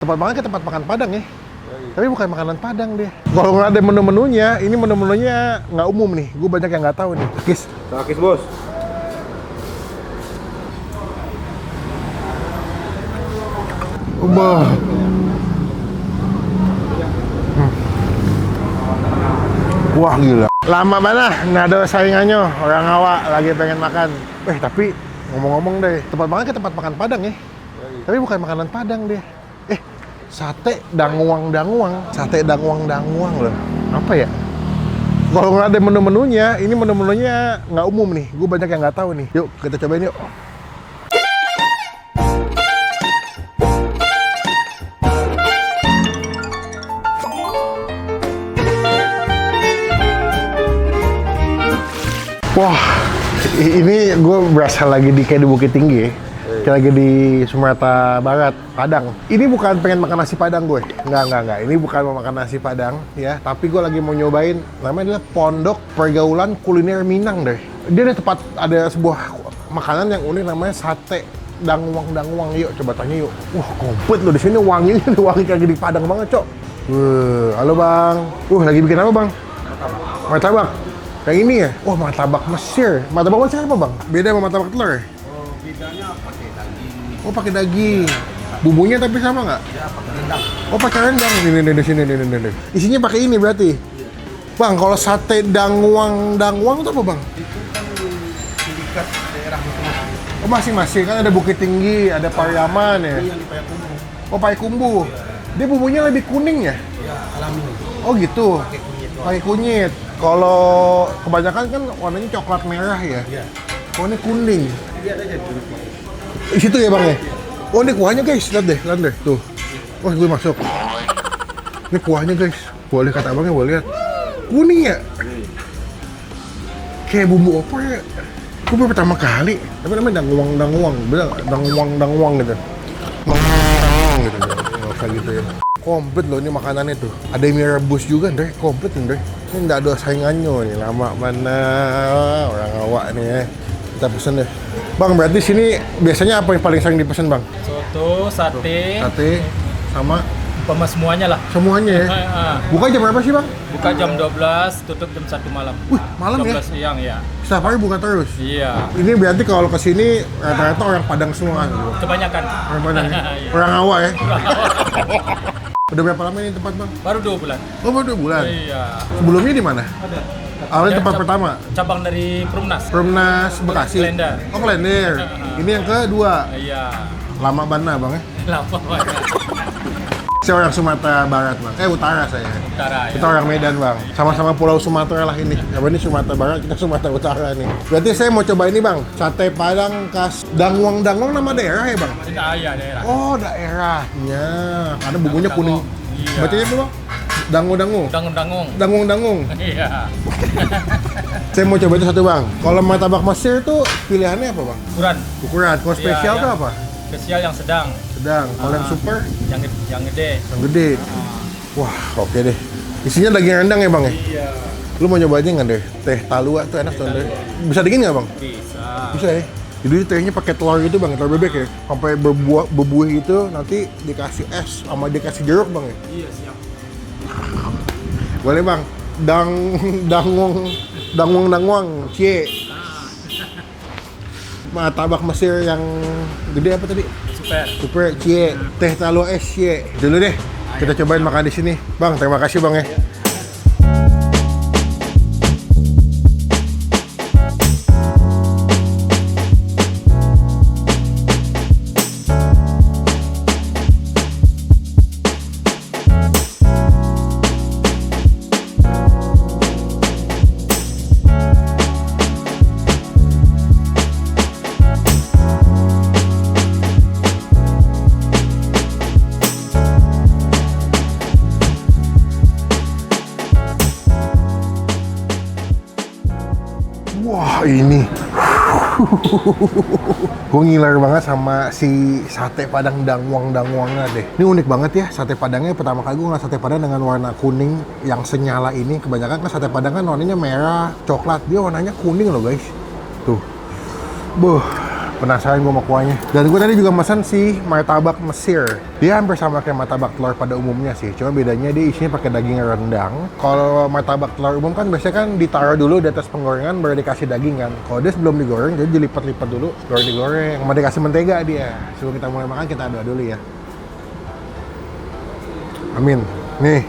Tempat makan ke tempat makan Padang ya. Tapi bukan makanan Padang deh. Kalau nggak ada menu-menunya, ini menu-menunya nggak umum nih. Gue banyak yang nggak tahu nih. Kis. Takis bos. Ubah. Wah gila. Lama banget nggak ada saingannya. Orang awak lagi pengen makan. Tapi ngomong-ngomong deh, tempat makan ke tempat makan Padang ya. Tapi bukan makanan Padang deh. Sate danguang. Sate danguang loh. Apa ya? Kalau nggak ada menu-menunya, ini menu-menunya nggak umum nih. Gue banyak yang nggak tahu nih. Yuk kita cobain yuk. Wah, ini gue berasa lagi kayak di Bukit Tinggi ya. Kayak lagi di Sumatera Barat, Padang. Ini bukan pengen makan nasi Padang gue. Enggak. Ini bukan mau makan nasi Padang ya. Tapi gue lagi mau nyobain, namanya adalah Pondok Pergaulan Kuliner Minang deh. Dia ada sebuah makanan yang unik namanya sate danguang. Yuk coba tanya yuk. Wah komplit loh di sini wanginya, wangi kayak di Padang banget cok. Halo bang. Lagi bikin apa bang? Martabak. Yang ini ya? Wah martabak Mesir. Martabak Mesir apa bang? Beda sama martabak telur ya? Bedanya pakai daging. Oh pakai daging. Bumbunya tapi sama nggak? Ya pakai rendang. Oh pakai rendang. Ini di sini. Isinya pakai ini berarti. Bang, kalau sate danguang itu apa bang? Itu kan sindikat daerah masing-masing. Oh masing-masing kan ada Bukit Tinggi, ada Pariaman ya. Ini yang di Payakumbuh. Oh Payakumbuh. Dia bumbunya lebih kuning ya? Ya alami. Oh gitu. Pakai kunyit. Pakai kunyit. Kalau kebanyakan kan warnanya coklat merah ya. Iya. Oh ini kuning. Lihat aja dulu. Di situ ya bang ya? Oh ini kuahnya guys, lihat deh. Tuh. Wah gue masuk. Ini kuahnya guys. Boleh kata abangnya, boleh lihat. Kuning ya? Kayak bumbu apa ya? Gue baru pertama kali. Tapi namanya danguang. Bener danguang gitu. Gitu. Nggak usah gitu ya. Komplit loh ini makanannya tuh. Ada mie rebus juga deh, komplit nih deh. Ini nggak ada saingannya nih. Lama mana orang awak nih ya. Kita pesen deh. Bang, berarti sini biasanya apa yang paling sering dipesan bang? Soto, sate, sama semuanya lah. semuanya ya. Buka jam berapa sih bang? Buka jam 12, tutup jam 1 malam. Malam ya? 12 siang ya. Setiap hari buka terus? Iya. Ini berarti kalau kesini rata-rata orang Padang semua gitu. Kebanyakan. Orang Padang ya? Iya. Orang awak ya? Udah berapa lama ini tempat bang? Baru 2 bulan. Oh baru 2 bulan? Iya. Sebelumnya di mana? Awalnya tempat Cab- pertama? Cabang dari Perumnas. Perumnas Bekasi? Klender. Oh Klender. Ini yang kedua? Iya. Lama banget bang ya? Lama banget. Saya orang Sumatera Barat bang, utara saya. Utara ya. Kita orang Medan bang, sama-sama Pulau Sumatera lah ini. Ini Sumatera Barat, kita Sumatera Utara nih. Berarti saya mau coba ini bang, sate Padang khas Danguang nama daerah ya bang? Iya, daerah. Oh daerahnya, karena bumbunya kuning. Iya. Bacanya apa bang? Dangu. Dangung. Iya. Saya mau coba itu satu bang. Kalau martabak Mesir tuh pilihannya apa bang? Ukuran. Kalau spesial Iya, tuh iya. apa? Spesial yang sedang. Kalau yang super? Yang gede. Yang gede. Wah oke deh. Isinya daging rendang ya bang ya? Iya. Lu mau nyobain nggak deh? Teh talua tuh enak tuh deh. Bisa dingin nggak bang? Bisa. Bisa ya? Jadi tehnya pakai telur gitu bang, telur bebek ya? Sampai berbuah gitu, nanti dikasih es sama dikasih jeruk bang ya? Iya, siap. Boleh bang? Danguang, cie. Martabak Mesir yang gede apa tadi? Super, cie. Teh talua es, cie. Dulu deh, kita cobain makan di sini. Bang, terima kasih bang ya. Wah ini gue ngiler banget sama si sate Padang danguangnya deh. Ini unik banget ya sate Padangnya. Pertama kali gue ngeliat sate Padang dengan warna kuning yang senyala ini. Kebanyakan kan sate Padang kan warnanya merah, coklat. Dia warnanya kuning loh guys. Tuh. Penasaran gue sama kuahnya. Dan gue tadi juga pesan si martabak Mesir. Dia hampir sama kayak martabak telur pada umumnya sih. Cuma bedanya dia isinya pakai daging rendang. Kalau martabak telur umum kan biasanya kan ditaruh dulu di atas penggorengan baru dikasih daging kan. Kalau dia sebelum digoreng jadi dilipat-lipat dulu baru digoreng. Sama dikasih mentega dia. Sebelum kita mulai makan kita doa dulu ya. Amin. Nih.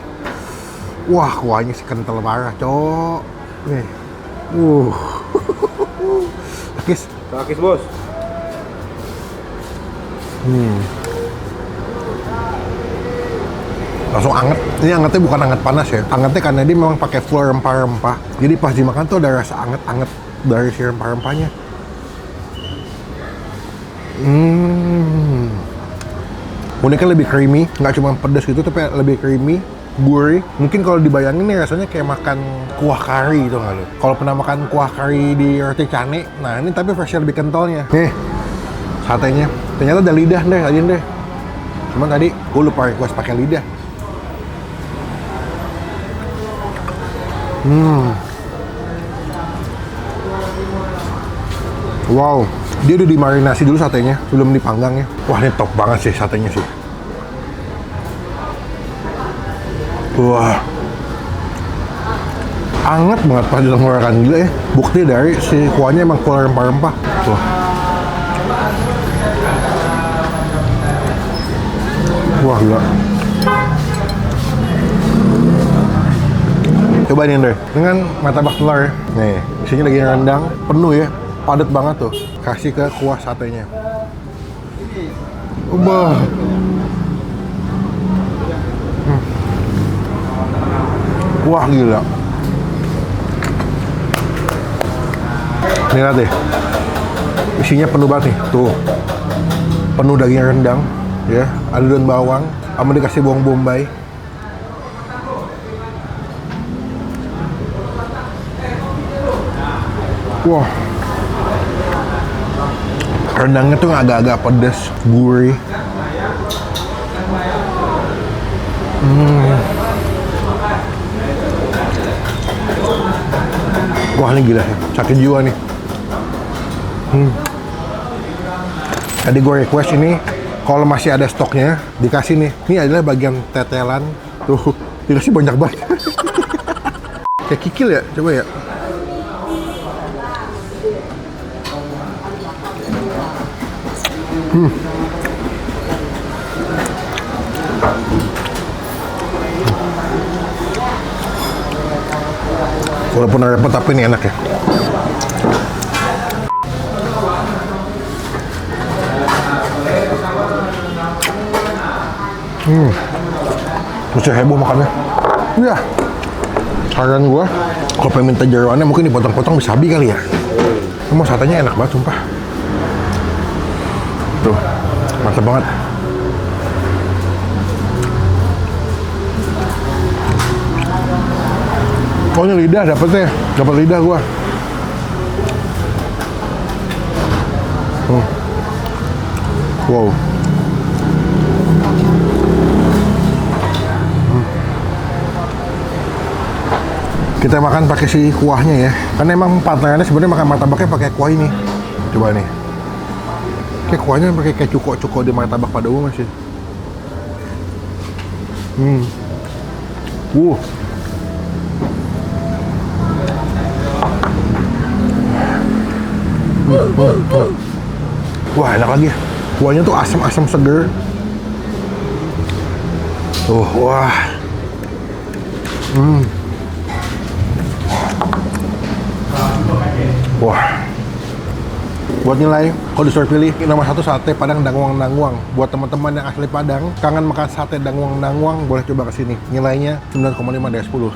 Wah, kuahnya sih kental parah, cok. Nih. Takis. Takis bos. Langsung anget. Ini angetnya bukan anget panas ya. Angetnya karena dia memang pakai full rempah-rempah. Jadi pas dimakan tuh ada rasa anget-anget dari si rempah-rempahnya. Uniknya lebih creamy, nggak cuma pedas gitu tapi lebih creamy, gurih. Mungkin kalau dibayangin nih rasanya kayak makan kuah kari gitu nggak lo? Kalau pernah makan kuah kari di roti cane, nah ini tapi versi lebih kentalnya. Nih, satenya. Ternyata ada lidah deh, aja deh. Cuman tadi gue lupa request pakai lidah. Wow, dia udah dimarinasi dulu satenya sebelum dipanggang ya. Wah, ini top banget sih satenya sih. Wah, anget banget pas ditenggorokan, gila ya. Bukti dari si kuahnya emang full rempah-rempah. Wah. Wah, gila. Cobain deh dengan martabak telur. Nih, isinya daging rendang, penuh ya, padat banget tuh. Kasih ke kuah satenya. Ubah. Wah, gila. Nih lihat deh. Isinya penuh banget nih, tuh. Penuh daging rendang, ya. Ada daun bawang, sama dikasih bawang bombay. Wah, rendangnya tuh agak-agak pedas, gurih. Wah, ini gila ya, sakit jiwa nih. Tadi gue request ini, kalau masih ada stoknya, dikasih nih. Ini adalah bagian tetelan, tuh, dikasih banyak banget. Kayak kikil ya, coba ya. Walaupun repot tapi ini enak ya. Masih heboh makannya. Iya. Saran gua, kalau pengen minta jeroannya mungkin dipotong-potong bisa habis kali ya. Emang satenya enak banget sumpah. Tuh, mantap banget. Oh, ini lidah dapetnya, dapat lidah gua. Wow. Kita makan pakai si kuahnya ya. Karena emang partnerannya sebenarnya makan martabaknya pakai kuah ini. Coba nih. Kayak kuahnya pakai kayak cuko-cuko di martabak pada umumnya sih. Wah, enak lagi. Kuahnya tuh asam-asam seger. Tuh, wah. Wah. Buat nilai, kalau disuruh pilih nomor 1 sate Padang Dangwang-Dangwang. Buat teman-teman yang asli Padang, kangen makan sate Dangwang-Dangwang, boleh coba kesini. Nilainya 9,5 dari 10.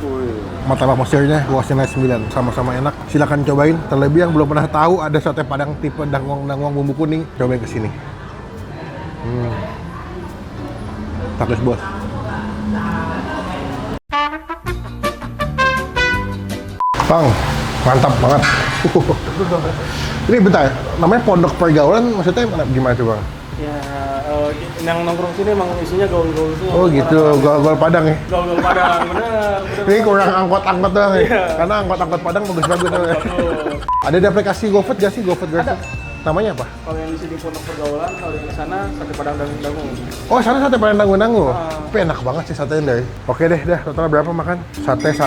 Martabak Mesirnya gua kasih nilai 9, sama-sama enak. Silakan cobain. Terlebih yang belum pernah tahu ada sate Padang tipe Dangwang-Dangwang bumbu kuning, cobain kesini. Takis bos. Bang, mantap banget. Ini bentar, namanya Pondok Pergaulan, maksudnya gimana tuh bang? Ya, yang nongkrong sini emang isinya gaul-gaul semua. Oh gitu, gaul-gaul Padang ya? Gaul-gaul Padang, bener. Ini kurang angkot-angkot doang ya? Iya. Karena angkot-angkot Padang bagus-bagus. Ada di aplikasi GoFood gak sih? GoFood gratis? Namanya apa? Kalau yang di sini Pondok Pergaulan, kalau di sana sate Padang Dangung. Oh, sana sate Padang Dangun-Dangu. Ah. Tapi enak banget sih satenya deh. Oke deh, dah total berapa makan? Sate 1,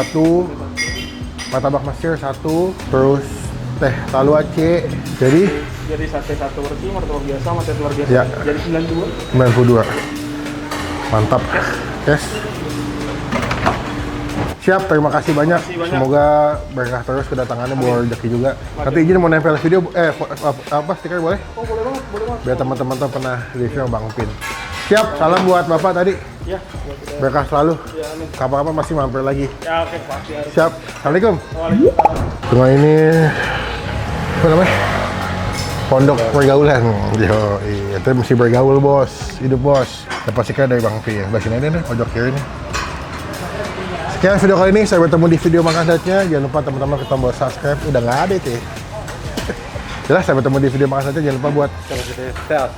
martabak Mesir 1, terus teh talu aci. Jadi sate satu porsi, martabak biasa, sama teh telur biasa. Ya. Jadi 92. 92. Mantap. Yes. Siap, terima kasih banyak. Semoga berkah terus kedatangannya buat rezeki juga. Nanti izin mau nempel video, apa stiker boleh? Oh, boleh banget, boleh banget. Biar teman-teman tuh pernah review sama Bang Pin. Siap, salam buat Bapak tadi. Ya, Berkah selalu. ya, amin. Kapan-kapan masih mampir lagi. Ya, oke, pasti harus. Siap. Assalamualaikum. Waalaikumsalam. Cuma ini apa namanya? Pondok Pergaulan. Yo, itu mesti bergaul bos, hidup bos. Dapat stiker dari Bang Pin. Bagian ini nih, pojok kiri nih. Sekian video kali ini, saya bertemu di video makan saatnya. Jangan lupa teman-teman kita tombol subscribe, udah nggak ada itu ya. Jelas, saya bertemu di video makan saatnya. Jangan lupa buat Kalau kita sehat.